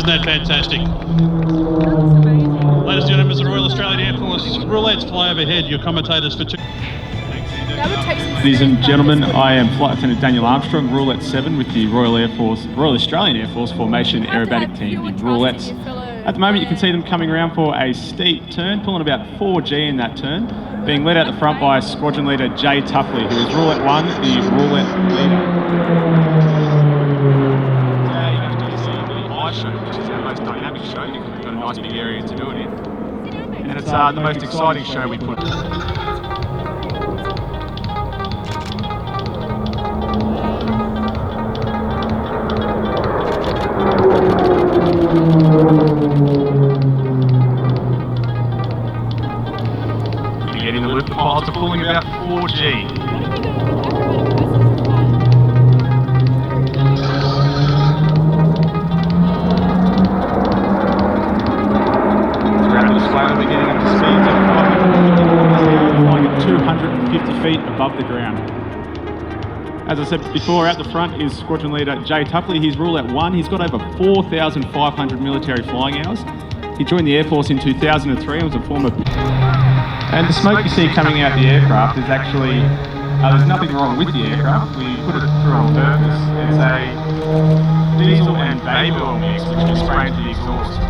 Isn't that fantastic? Ladies and gentlemen, members of the Royal Australian Air Force, Roulettes fly overhead, your commentators for two. Ladies and gentlemen, I am Flight Lieutenant Daniel Armstrong, Roulette 7 with the Royal Australian Air Force Formation Aerobatic Team, the Roulettes. At the moment you can see them coming around for a steep turn, pulling about 4G in that turn, being led out the front by Squadron Leader Jay Tuffley, who is Roulette 1, the Roulette leader. Today you can see the Airshow, which is our most dynamic show because we've got a nice big area to do it in. And it's the most exciting show we put. Getting the loop, the pilots are pulling about 4G. Throughout the display we'll be getting up to speeds of 550 flying at 250 feet above the ground. As I said before, out the front is Squadron Leader Jay Tuffley. He's Roulette 1. He's got over 4,500 military flying hours. He joined the Air Force in 2003 and was a former... And the smoke you see coming out the aircraft is actually, there's nothing wrong with the aircraft. We put it through on purpose. It's a diesel and baby oil mix which we spray into the exhaust.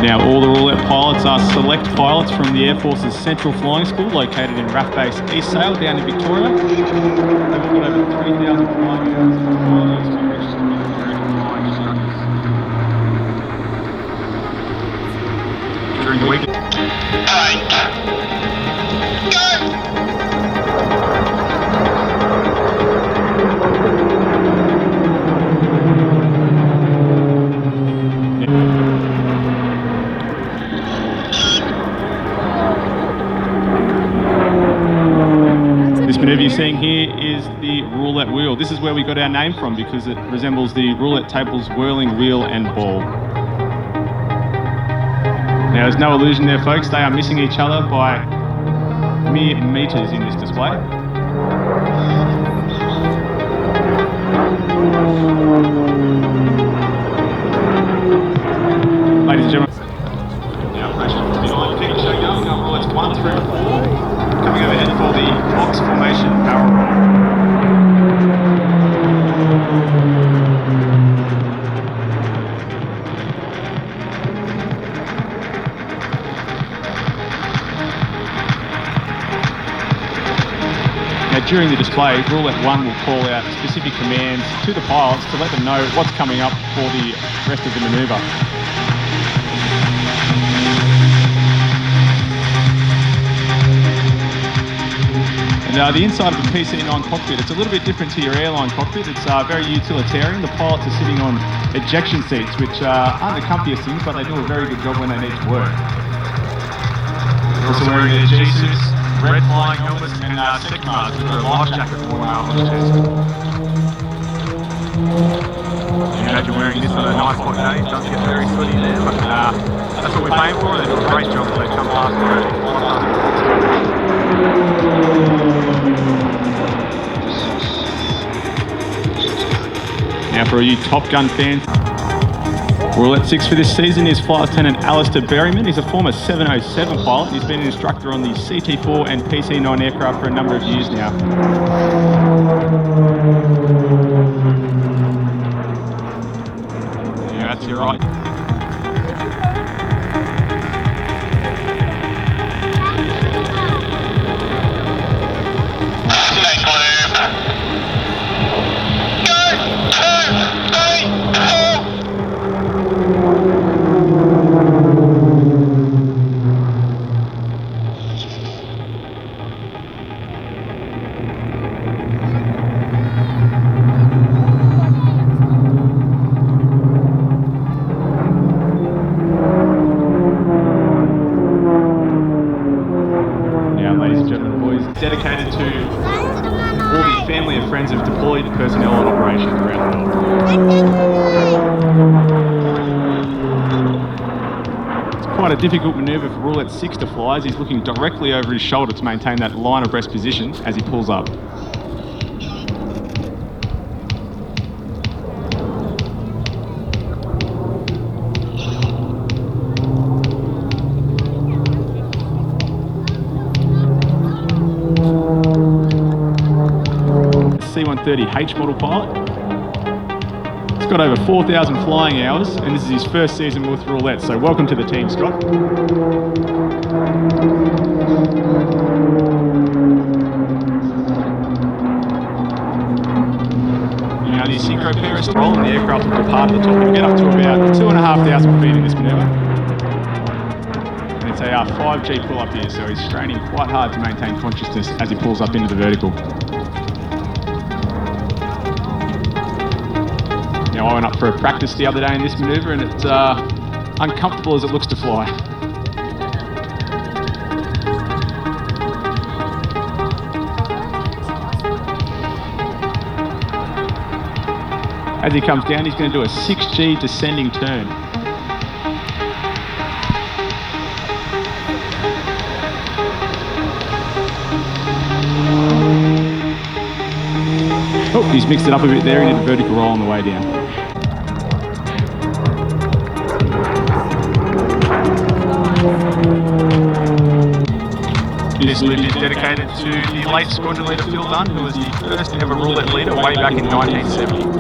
Now all the Roulette pilots are select pilots from the Air Force's Central Flying School located in RAAF Base East Sale down in Victoria. They've got over 3,000 flying hours of flying experience to be American flying instructors. During the week. This maneuver you're seeing here is the roulette wheel. This is where we got our name from because it resembles the roulette table's whirling wheel and ball. Now there's no illusion there folks, they are missing each other by mere metres in this display. Ladies and gentlemen, now pressure from behind, keep the show going, Roulettes 1 through 4. Coming overhead for the box formation barrel roll. Now during the display, Roulette 1 will call out specific commands to the pilots to let them know what's coming up for the rest of the manoeuvre. And the inside of a PC9 cockpit, it's a little bit different to your airline cockpit. It's very utilitarian. The pilots are sitting on ejection seats, which aren't the comfiest things, but they do a very good job when they need to work. They're also wearing their G-suits, red flying helmets, and sec masks with a life jacket worn on the chest. You imagine wearing this on a nice hot day. It does get very sweaty there, but that's what we're paying for. They do a great job when they come past the road. Now for all you Top Gun fans, Roulette 6 for this season is Flight Lieutenant Alistair Berryman. He's a former 707 pilot. He's been an instructor on the CT4 and PC9 aircraft for a number of years now. Yeah, that's your right. in operations around the world. It's quite a difficult manoeuvre for Roulette 6 to fly as he's looking directly over his shoulder to maintain that line abreast position as he pulls up. C130H model pilot. He's got over 4,000 flying hours and this is his first season with Roulettes, so welcome to the team, Scott. Now the synchro roll and the aircraft will depart at the top. We'll get up to about 2,500 feet in this manoeuvre. And it's a 5G pull up here, so he's straining quite hard to maintain consciousness as he pulls up into the vertical. Now, I went up for a practice the other day in this manoeuvre and it's uncomfortable as it looks to fly. As he comes down, he's going to do a 6G descending turn. Oh, he's mixed it up a bit there, he did a vertical roll on the way down. This loop is dedicated to the late squadron leader Phil Dunn, who was the first ever roulette leader way back in 1970.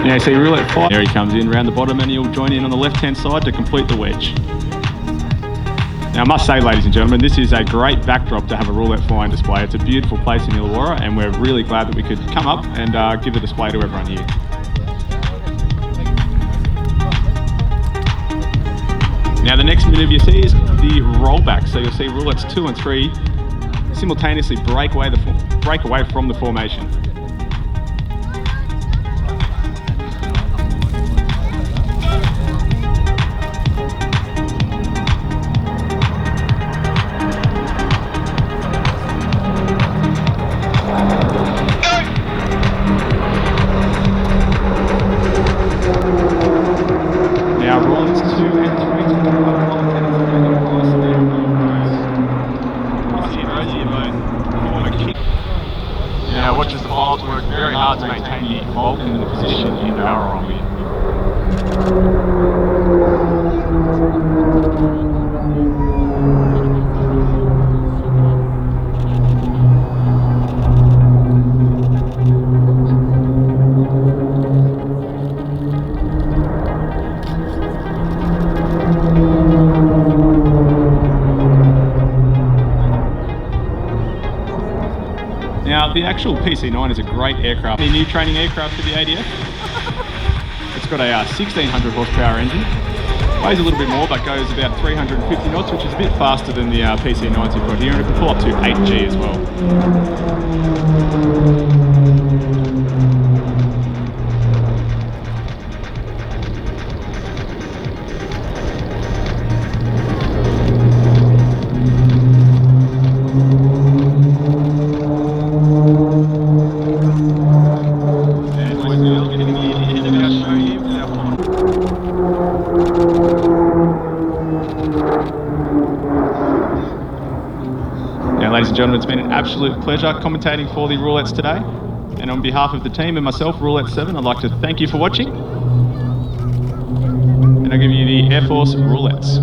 Yeah, so roulette 5. There he comes in around the bottom and he'll join in on the left-hand side to complete the wedge. Now, I must say, ladies and gentlemen, this is a great backdrop to have a roulette flying display. It's a beautiful place in Illawarra and we're really glad that we could come up and give the display to everyone here. Now, the next manoeuvre you see is the rollback. So you'll see roulettes 2 and 3 simultaneously break away from the formation. Now watches the pilots work very hard to maintain the Vulcan in the position in the barrel roll here. Now, the actual PC9 is a great aircraft, a new training aircraft for the ADF. It's got a 1600 horsepower engine, weighs a little bit more but goes about 350 knots, which is a bit faster than the PC9s you've got here, and it can pull up to 8G as well. Ladies and gentlemen, it's been an absolute pleasure commentating for the Roulettes today. And on behalf of the team and myself, Roulette 7, I'd like to thank you for watching. And I'll give you the Air Force Roulettes.